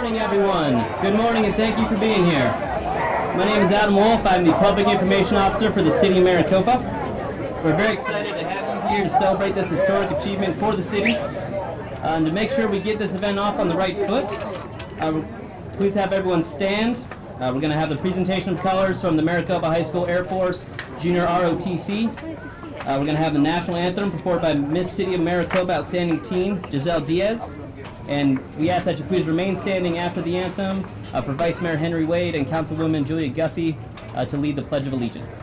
morning, everyone. Good morning, and thank you for being here. My name is Adam Wolf. I'm the Public Information Officer for the City of Maricopa. We're very excited to have you here to celebrate this historic achievement for the city. And to make sure we get this event off on the right foot, please have everyone stand. We're going to have the presentation of colors from the Maricopa High School Air Force Junior ROTC. We're going to have the national anthem performed by Miss City of Maricopa Outstanding Teen Giselle Diaz. And we ask that you please remain standing after the anthem for Vice Mayor Henry Wade and Councilwoman Julia Gussie to lead the Pledge of Allegiance.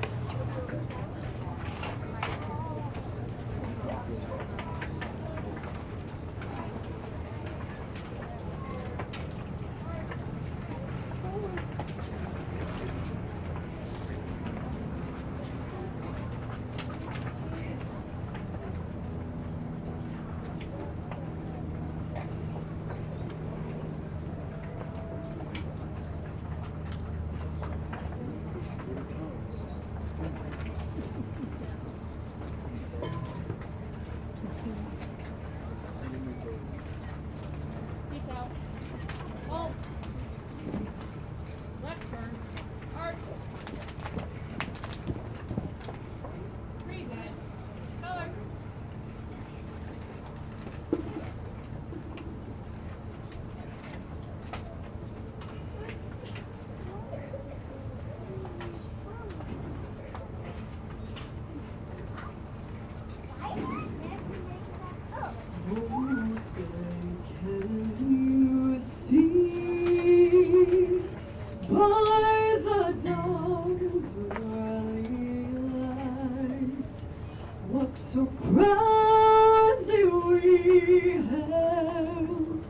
So proudly we held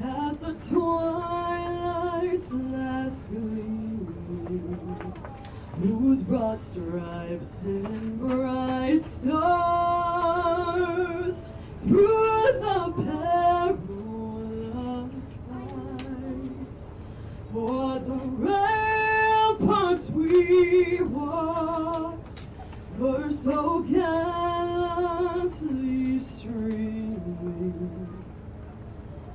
at the twilight's last gleam, whose broad stripes and bright stars through the perilous fight, o'er the ramparts we watched, were so gallantly streaming,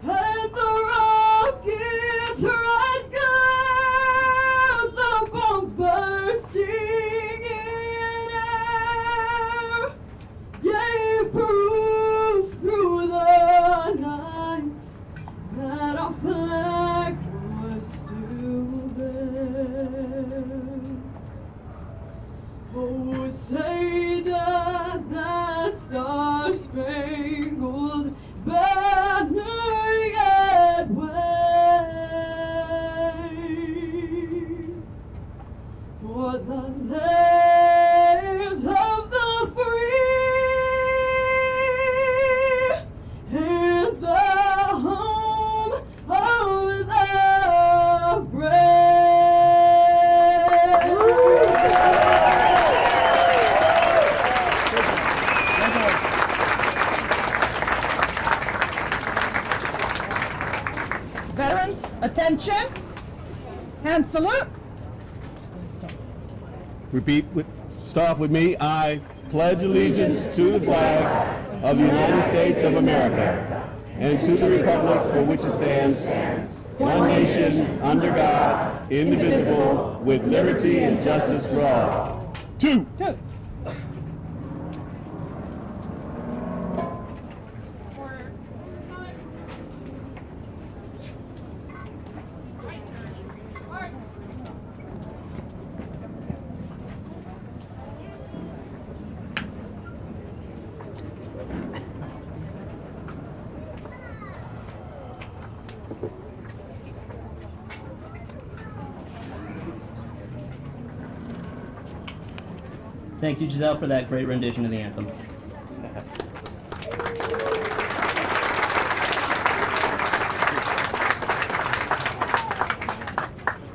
and the rockets right guard, the bombs bursting in air, gave proof through the night that our flag was still there. Oh, say does that star-spangled banner yet wave for the land of the free and the home of the brave? Veterans, attention, hand salute. Start off with me. I pledge allegiance to the flag of the United States of America and to the republic for which it stands, one nation, under God, indivisible, with liberty and justice for all. Two. Thank you, Giselle, for that great rendition of the anthem.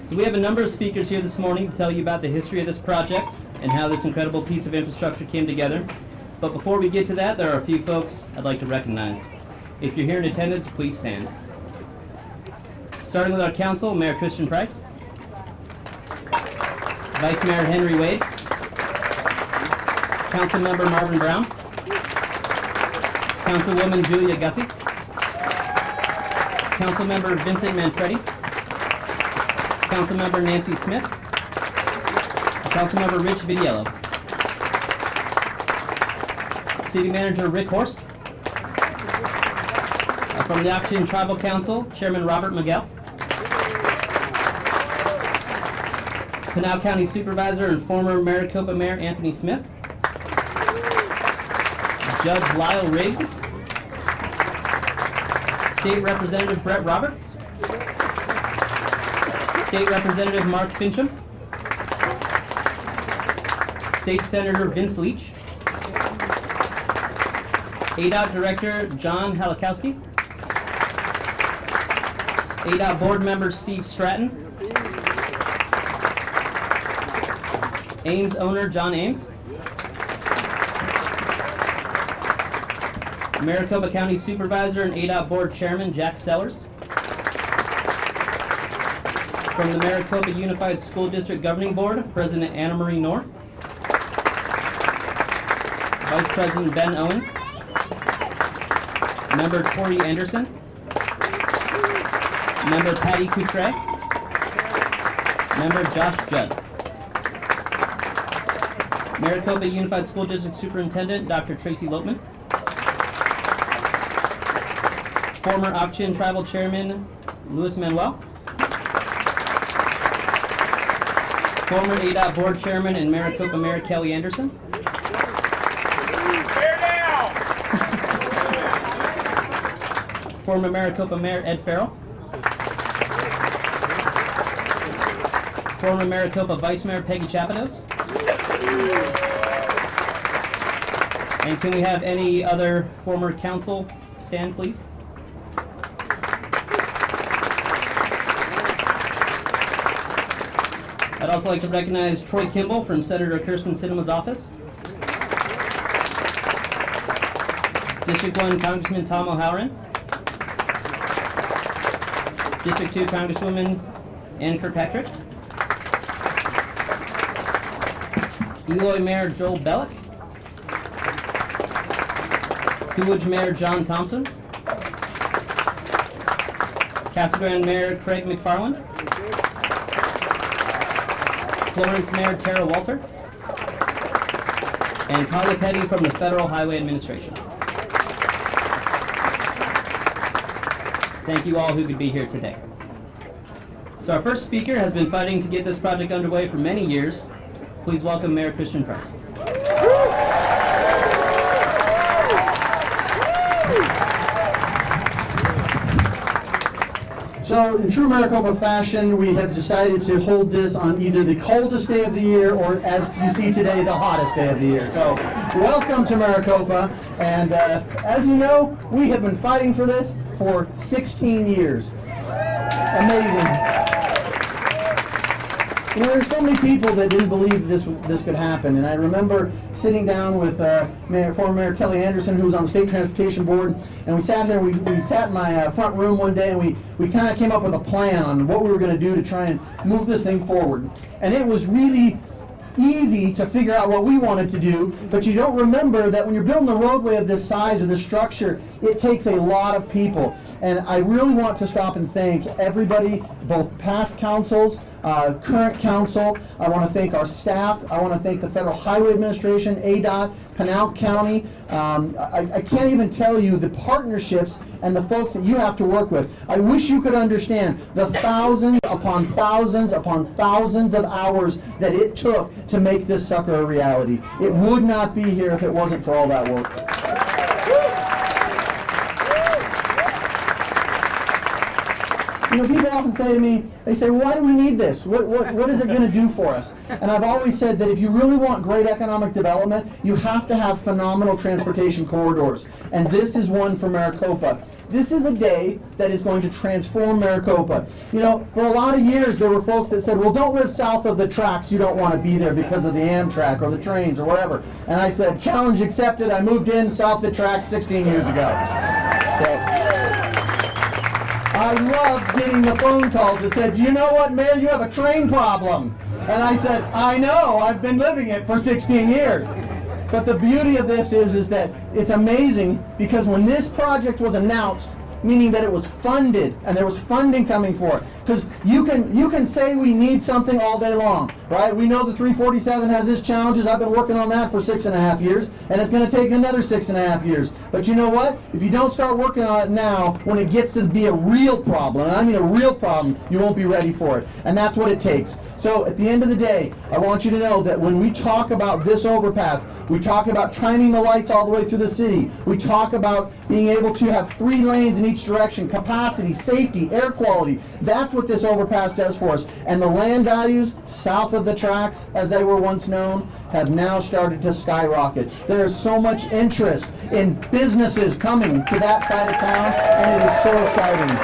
So we have a number of speakers here this morning to tell you about the history of this project and how this incredible piece of infrastructure came together. But before we get to that, there are a few folks I'd like to recognize. If you're here in attendance, please stand. Starting with our council, Mayor Christian Price, Vice Mayor Henry Wade, Councilmember Marvin Brown, Councilwoman Julia Gussie, Councilmember Vincent Manfredi, Councilmember Nancy Smith, Councilmember Rich Vidiello, City Manager Rick Horst, from the Occoquan Tribal Council, Chairman Robert Miguel, Pinal County Supervisor and former Maricopa Mayor Anthony Smith, Judge Lyle Riggs, State Representative Brett Roberts, State Representative Mark Fincham, State Senator Vince Leach, ADOT Director John Halikowski, ADOT Board Member Steve Stratton, Ames owner John Ames, Maricopa County Supervisor and ADOT Board Chairman Jack Sellers, from the Maricopa Unified School District Governing Board, President Anna Marie Knorr, Vice President Ben Owens, Member Tori Anderson, Member Patty Coutre, Member Josh Judd, Maricopa Unified School District Superintendent Dr. Tracy Lopman, former Occoquan Tribal Chairman Louis Manuel, former ADOT Board Chairman and Maricopa Mayor Kelly Anderson, former Maricopa Mayor Ed Farrell, former Maricopa Vice Mayor Peggy Chapados, and can we have any other former council stand, please? I'd also like to recognize Troy Kimball from Senator Kirsten Sinema's office, District 1 Congressman Tom O'Halloran, District 2 Congresswoman Ann Kirkpatrick, Eloy Mayor Joel Bellick, Coolidge Mayor John Thompson, Casa Grande Mayor Craig McFarland, Florence Mayor Tara Walter, and Carla Petty from the Federal Highway Administration. Thank you all who could be here today. So our first speaker has been fighting to get this project underway for many years. Please welcome Mayor Christian Price. So in true Maricopa fashion, we have decided to hold this on either the coldest day of the year or, as you see today, the hottest day of the year. So welcome to Maricopa. And as you know, we have been fighting for this for 16 years. Amazing. You know, there's so many people that didn't believe this could happen, and I remember sitting down with former Mayor Kelly Anderson, who was on the State Transportation Board, and we sat here. We sat in my front room one day, and we kind of came up with a plan on what we were going to do to try and move this thing forward. And it was really easy to figure out what we wanted to do, but you don't remember that when you're building a roadway of this size or this structure, it takes a lot of people. And I really want to stop and thank everybody, both past councils, current council. I want to thank our staff. I want to thank the Federal Highway Administration, ADOT, Pinal County. I can't even tell you the partnerships and the folks that you have to work with. I wish you could understand the thousands upon thousands upon thousands of hours that it took to make this sucker a reality. It would not be here if it wasn't for all that work. You know, people often say to me, they say, why do we need this? What is it going to do for us? And I've always said that if you really want great economic development, you have to have phenomenal transportation corridors. And this is one for Maricopa. This is a day that is going to transform Maricopa. You know, for a lot of years there were folks that said, well, don't live south of the tracks, you don't want to be there because of the Amtrak or the trains or whatever. And I said, challenge accepted. I moved in south of the tracks 16 years ago. I loved getting the phone calls that said, you know what, Mayor, you have a train problem. And I said, I know, I've been living it for 16 years. But the beauty of this is that it's amazing, because when this project was announced meaning that it was funded and there was funding coming for it. Because you can say we need something all day long, right? We know the 347 has its challenges. I've been working on that for 6.5 years, and it's going to take another 6.5 years. But you know what? If you don't start working on it now, when it gets to be a real problem, and I mean a real problem, you won't be ready for it. And that's what it takes. So at the end of the day, I want you to know that when we talk about this overpass, we talk about shining the lights all the way through the city. We talk about being able to have 3 lanes in each direction, capacity, safety, air quality. That's what this overpass does for us. And the land values south of the tracks, as they were once known, have now started to skyrocket. There is so much interest in businesses coming to that side of town, and it is so exciting.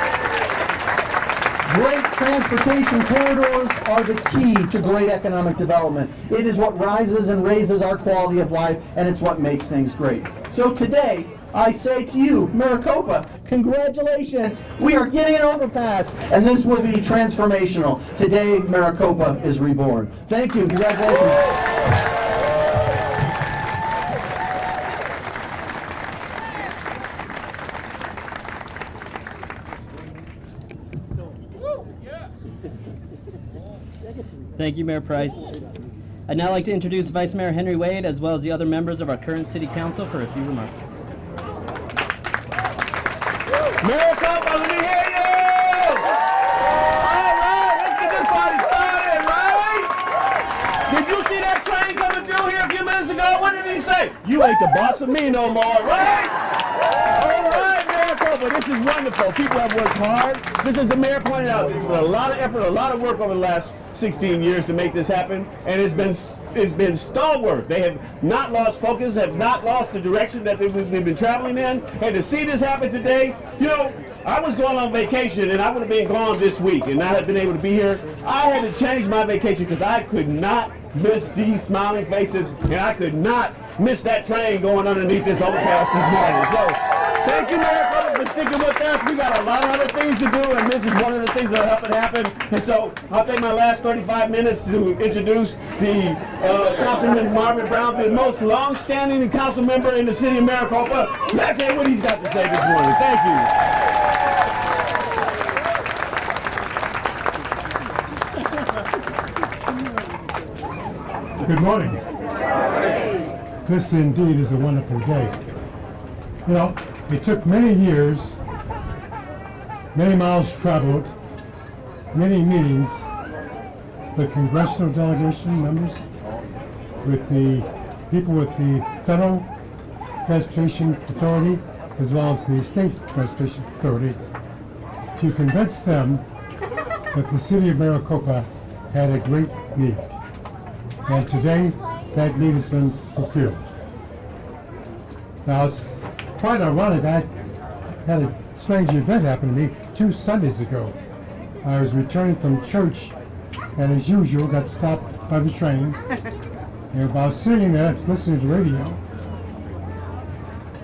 Great transportation corridors are the key to great economic development. It is what rises and raises our quality of life, and it's what makes things great. So today, I say to you, Maricopa, congratulations, we are getting an overpass, and this will be transformational. Today, Maricopa is reborn. Thank you, congratulations. Thank you, Mayor Price. I'd now like to introduce Vice Mayor Henry Wade, as well as the other members of our current City Council, for a few remarks. Maricopa, let me hear you! All right, let's get this party started, right? Did you see that train coming through here a few minutes ago? What did he say? You ain't the boss of me no more, right? All right, Maricopa, this is wonderful. People have worked hard. Just as the mayor pointed out, it's been a lot of effort, a lot of work over the last 16 years to make this happen, and it's been stalwart. They have not lost focus, have not lost the direction that we've been traveling in, and to see this happen today, you know, I was going on vacation and I would have been gone this week and not have been able to be here. I had to change my vacation because I could not miss these smiling faces, and I could not miss that train going underneath this overpass this morning. So thank you, Maricopa, for sticking with us. We got a lot of other things to do, and this is one of the things that will help it happen. And so I'll take my last 35 minutes to introduce the Councilman Marvin Brown, the most long-standing council member in the city of Maricopa. Let's hear what he's got to say this morning. Thank you. Good morning. This indeed is a wonderful day. You know, it took many years, many miles traveled, many meetings with congressional delegation members, with the people with the Federal Transportation Authority, as well as the State Transportation Authority, to convince them that the city of Maricopa had a great need. And today, that need has been fulfilled. Now, it's quite ironic. I had a strange event happen to me 2 Sundays ago. I was returning from church, and as usual, got stopped by the train. And while sitting there, listening to the radio,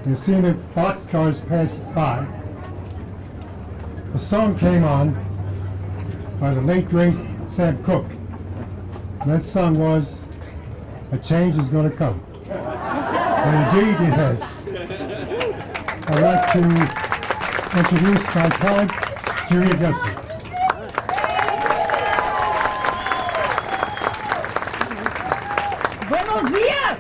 and seeing the boxcars pass by, a song came on by the late, great Sam Cooke. And that song was, "A Change is Going to Come." And indeed it has. I'd like to introduce my colleague, Jerry Gussie. Buenos dias!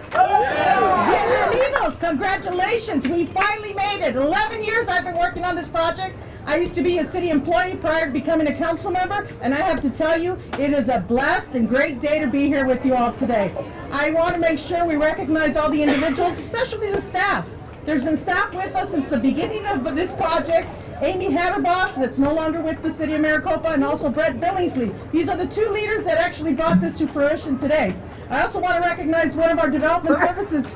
Bienvenidos! Congratulations! We finally made it. 11 years I've been working on this project. I used to be a city employee prior to becoming a council member, and I have to tell you, it is a blessed and great day to be here with you all today. I want to make sure we recognize all the individuals, especially the staff. There's been staff with us since the beginning of this project. Amy Hatterbosch, that's no longer with the city of Maricopa, and also Brett Billingsley. These are the 2 leaders that actually brought this to fruition today. I also want to recognize one of our development services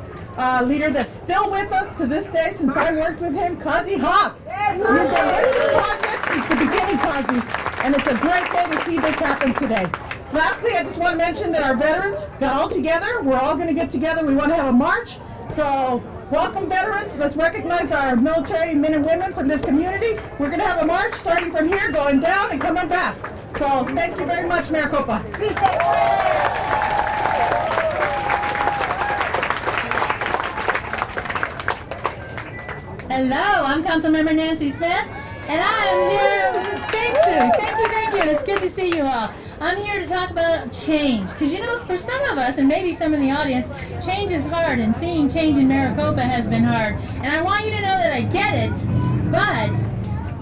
leader that's still with us to this day since I worked with him, Kazi Hawk. You've been with this project since the beginning, Kazi, and it's a great day to see this happen today. Lastly, I just want to mention that our veterans got all together. We're all going to get together. We want to have a march. So welcome, veterans. Let's recognize our military men and women from this community. We're going to have a march starting from here, going down and coming back. So thank you very much, Maricopa. Hello, I'm Councilmember Nancy Smith, And I am here, thank you, and it's good to see you all. I'm here to talk about change, because you know, for some of us, and maybe some in the audience, change is hard, and seeing change in Maricopa has been hard. And I want you to know that I get it, but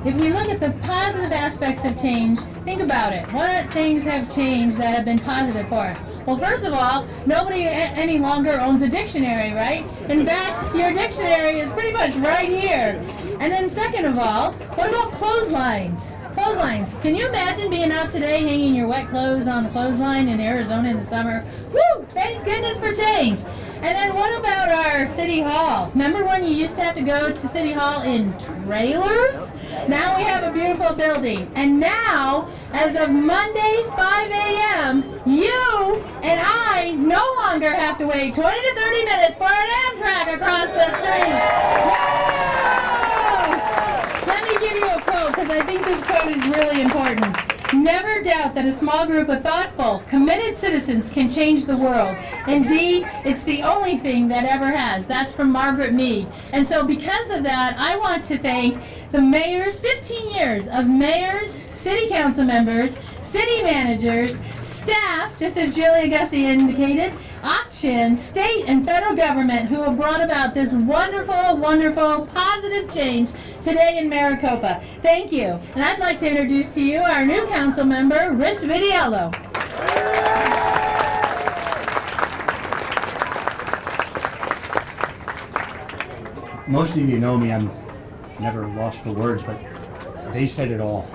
if we look at the positive aspects of change, think about it. What things have changed that have been positive for us? Well, first of all, nobody any longer owns a dictionary, right? In fact, your dictionary is pretty much right here. And then second of all, what about clotheslines? Clotheslines. Can you imagine being out today hanging your wet clothes on the clothesline in Arizona in the summer? Woo! Thank goodness for change. And then what about our City Hall? Remember when you used to have to go to City Hall in trailers? Now we have a beautiful building. And now, as of Monday, 5 a.m., you and I no longer have to wait 20 to 30 minutes for an Amtrak across the street. Woo! Let me give you a quote, because I think this quote is really important. Never doubt that a small group of thoughtful, committed citizens can change the world. Indeed, it's the only thing that ever has. That's from Margaret Mead. And so because of that, I want to thank the mayors, 15 years of mayors, city council members, city managers, staff, just as Julia Gussie indicated, auction, state and federal government who have brought about this wonderful, wonderful, positive change today in Maricopa. Thank you. And I'd like to introduce to you our new council member, Rich Vidiello. Most of you know me, I'm never lost for words, but they said it all.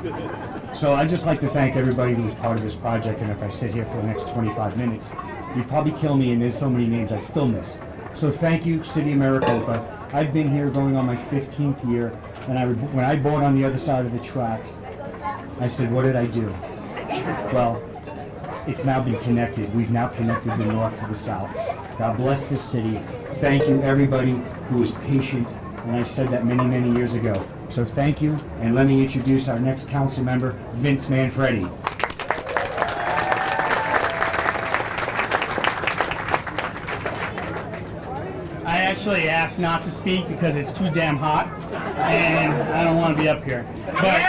So I'd just like to thank everybody who was part of this project, and if I sit here for the next 25 minutes, you'd probably kill me, and there's so many names I'd still miss. So thank you, City of Maricopa. I've been here going on my 15th year, and when I bought on the other side of the tracks, I said, what did I do? Well, it's now been connected. We've now connected the north to the south. God bless this city. Thank you, everybody who was patient, and I said that many, many years ago. So thank you, and let me introduce our next council member, Vince Manfredi. I actually asked not to speak because it's too damn hot, and I don't want to be up here. But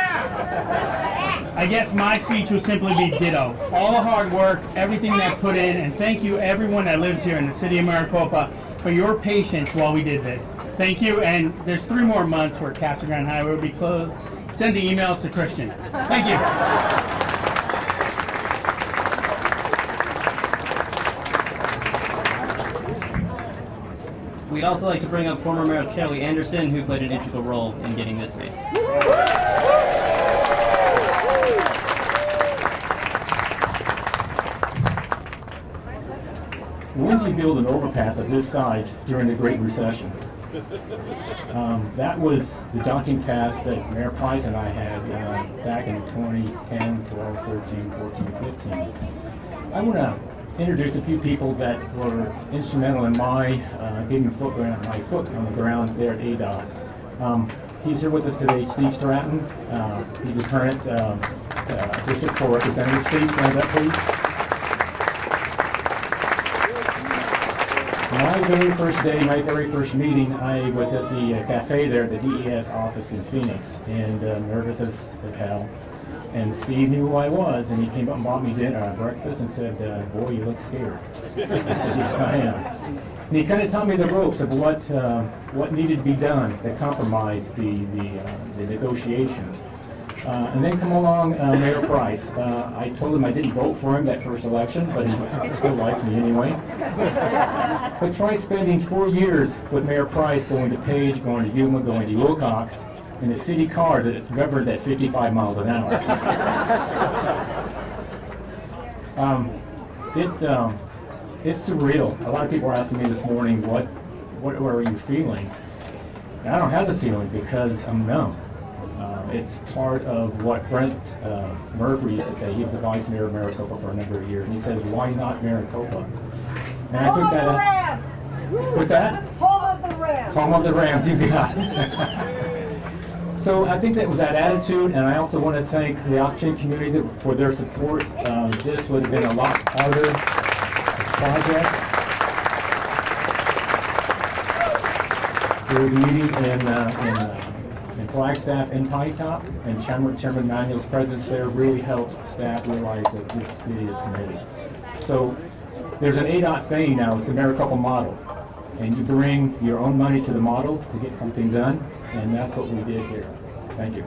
I guess my speech will simply be ditto. All the hard work, everything that put in, and thank you everyone that lives here in the City of Maricopa for your patience while we did this. Thank you, and there's 3 more months where Casa Grande Highway will be closed. Send the emails to Christian. Thank you. We'd also like to bring up former Mayor Kelly Anderson, who played an integral role in getting this made. When did you build an overpass of this size during the Great Recession? That was the daunting task that Mayor Price and I had back in 2010, 12, 13, 14, 15. I want to introduce a few people that were instrumental in my getting my foot on the ground there at ADOT. He's here with us today, Steve Stratton. He's the current District 4 representative. Steve, stand up, please. My very first day, my very first meeting, I was at the cafe there at the DES office in Phoenix, and nervous as hell. And Steve knew who I was, and he came up and bought me breakfast, and said, "Boy, you look scared." I said, "Yes, I am." And he kind of taught me the ropes of what needed to be done to compromise the negotiations. And then come along Mayor Price. I told him I didn't vote for him that first election, but he still likes me anyway. But try spending 4 years with Mayor Price, going to Page, going to Yuma, going to Wilcox, in a city car that is governed at 55 miles an hour. It's surreal. A lot of people were asking me this morning, what were your feelings? And I don't have the feeling because I'm numb. It's part of what Brent Murphy used to say. He was the vice mayor of Maricopa for a number of years, and he says, "Why not Maricopa?" And I took that up. What's that? Home of the Rams. Home of the Rams, you got it. So I think that was that attitude, and I also want to thank the auction community for their support. This would have been a lot harder project. There was a meeting in And Flagstaff and Pine Top and Chairman Manuel's presence there really helped staff realize that this city is committed. So there's an ADOT saying now, it's the Maricopa model. And you bring your own money to the model to get something done, and that's what we did here. Thank you.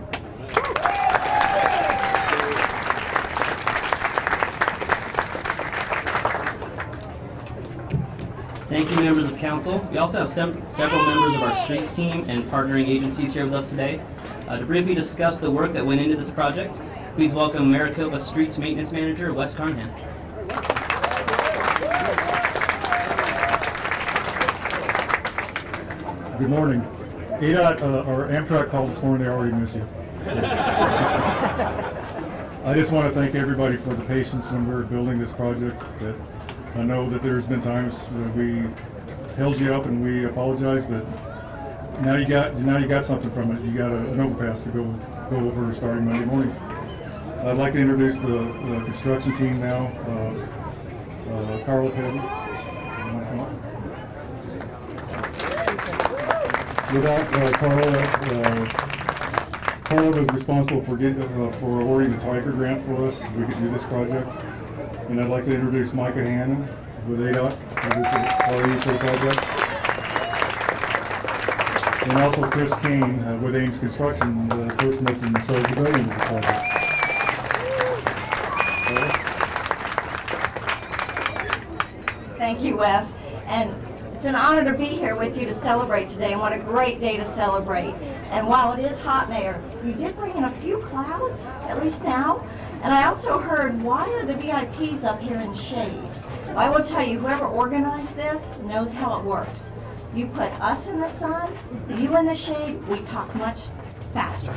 Thank you, members of council. We also have several members of our streets team and partnering agencies here with us today. To briefly discuss the work that went into this project, please welcome Maricopa Streets Maintenance Manager, Wes Carnahan. Good morning. ADOT or Amtrak called this morning, they already miss you. I just want to thank everybody for the patience when we were building this project. That I know that there's been times that we held you up and we apologize, but now you got something from it. You got an overpass to go over starting Monday morning. I'd like to introduce the construction team now. Carla Payne. Without Carla was responsible for awarding the Tiger grant for us so we could do this project. And I'd like to introduce Micah Hannon with ADOT, for the project. And also Chris Kane with Ames Construction, the person that's in charge of building the project. Thank you, Wes. And it's an honor to be here with you to celebrate today, and what a great day to celebrate. And while it is hot, Mayor, you did bring in a few clouds, at least now. And I also heard, why are the VIPs up here in shade? Well, I will tell you, whoever organized this knows how it works. You put us in the sun, you in the shade, we talk much faster.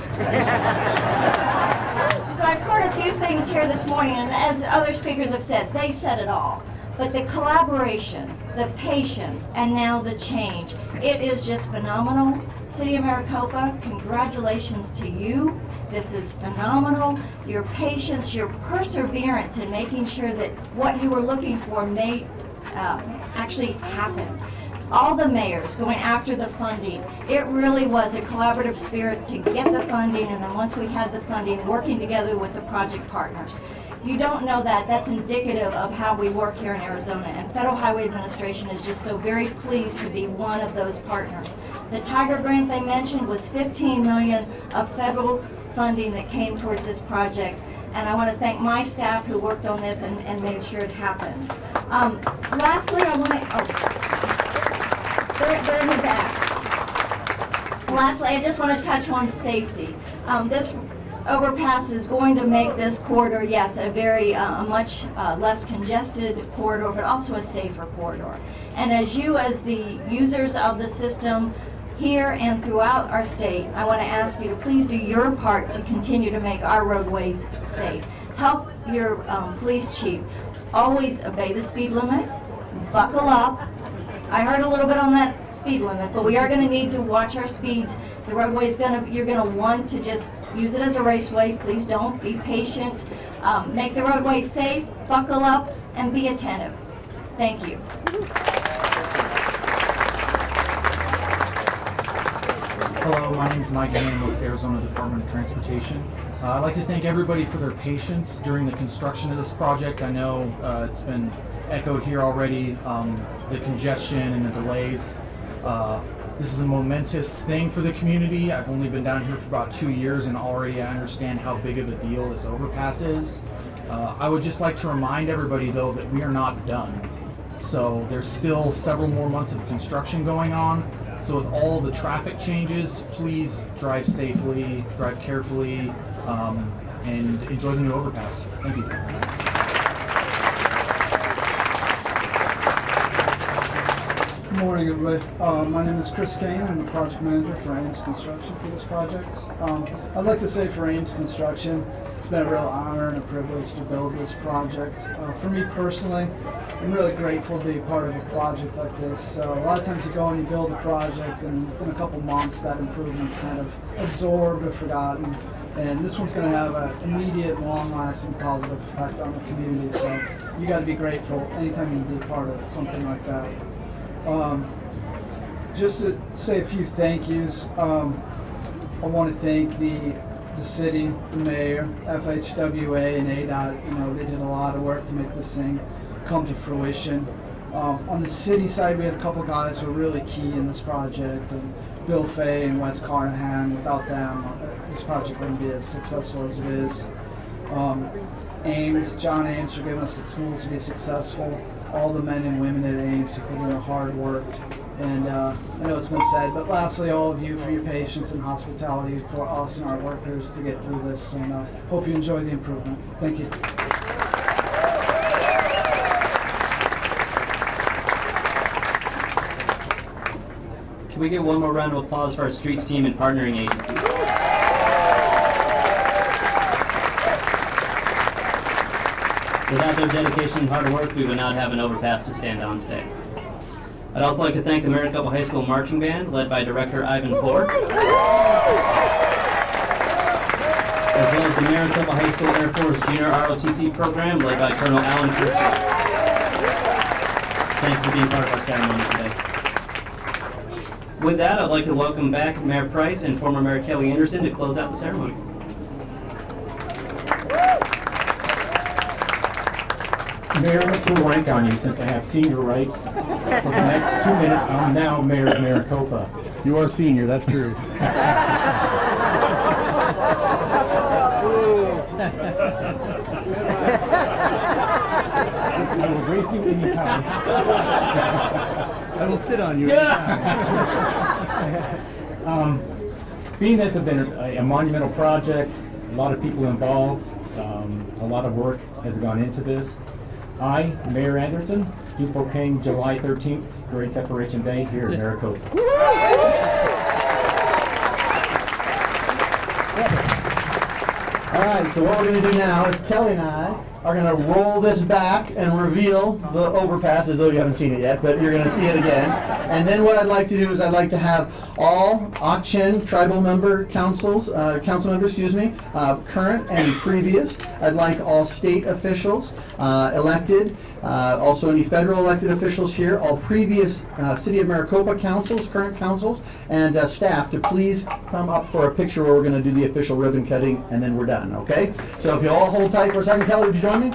So I've heard a few things here this morning, and as other speakers have said, they said it all. But the collaboration, the patience, and now the change, it is just phenomenal. City of Maricopa, congratulations to you. This is phenomenal. Your patience, your perseverance in making sure that what you were looking for may actually happen. All the mayors going after the funding, it really was a collaborative spirit to get the funding, and then once we had the funding, working together with the project partners. If you don't know that, that's indicative of how we work here in Arizona, and Federal Highway Administration is just so very pleased to be one of those partners. The Tiger grant they mentioned was $15 million of federal funding that came towards this project, and I want to thank my staff who worked on this and made sure it happened. Lastly, I want to, they're in the back. Lastly, I just want to touch on safety. This overpass is going to make this corridor, yes, a very much less congested corridor, but also a safer corridor. And as the users of the system here and throughout our state, I want to ask you to please do your part to continue to make our roadways safe. Help your police chief always obey the speed limit, buckle up. I heard a little bit on that speed limit, but we are going to need to watch our speeds. The roadway is you're going to want to just use it as a raceway. Please don't. Be patient. Make the roadway safe, buckle up, and be attentive. Thank you. Hello, my name is Mike Hannon with Arizona Department of Transportation. I'd like to thank everybody for their patience during the construction of this project. I know it's been echoed here already, the congestion and the delays. This is a momentous thing for the community. I've only been down here for about 2 years, and already I understand how big of a deal this overpass is. I would just like to remind everybody, though, that we are not done. So there's still several more months of construction going on. So with all the traffic changes, please drive safely, drive carefully, and enjoy the new overpass. Thank you. Good morning, everybody. My name is Chris Kane. I'm the project manager for Ames Construction for this project. I'd like to say for Ames Construction, it's been a real honor and a privilege to build this project. For me personally, I'm really grateful to be part of a project like this. A lot of times you go and you build a project, and within a couple months that improvement's kind of absorbed or forgotten. And this one's going to have an immediate, long-lasting positive effect on the community. So you got to be grateful anytime you can be part of something like that. Just to say a few thank yous. I want to thank the city, the mayor, FHWA, and ADOT. They did a lot of work to make this thing come to fruition. On the city side, we had a couple guys who were really key in this project, and Bill Fay and Wes Carnahan. Without them, this project wouldn't be as successful as it is. John Ames, for giving us the tools to be successful. All the men and women at Ames who put in the hard work. And I know it's been said, but lastly, all of you for your patience and hospitality for us and our workers to get through this. And hope you enjoy the improvement. Thank you. Can we get one more round of applause for our streets team and partnering agencies? Without their dedication and hard work, we would not have an overpass to stand on today. I'd also like to thank the Maricopa High School Marching Band, led by Director Ivan Poor, as well as the Maricopa High School Air Force Junior ROTC program, led by Colonel Alan Kirksey. Thank you for being part of our ceremony today. With that, I'd like to welcome back Mayor Price and former Mayor Kelly Anderson to close out the ceremony. Mayor, I'm going to rank on you since I have senior rights. For the next 2 minutes, I'm now Mayor of Maricopa. You are senior, that's true. I will race you anytime. I will sit on you. Being that it's been a monumental project, a lot of people involved, a lot of work has gone into this. I, Mayor Anderson, do proclaim July 13th, Grade Separation Day here in Maricopa. All right, so what we're going to do now is Kelly and I are going to roll this back and reveal the overpass, as though you haven't seen it yet, but you're going to see it again. And then what I'd like to do is I'd like to have all Ak-Chin tribal member council members, current and previous. I'd like all state officials elected, also any federal elected officials here, all previous City of Maricopa councils, current councils, and staff to please come up for a picture where we're going to do the official ribbon cutting, and then we're done, okay? So if you all hold tight for a second, Kelly, would you join me?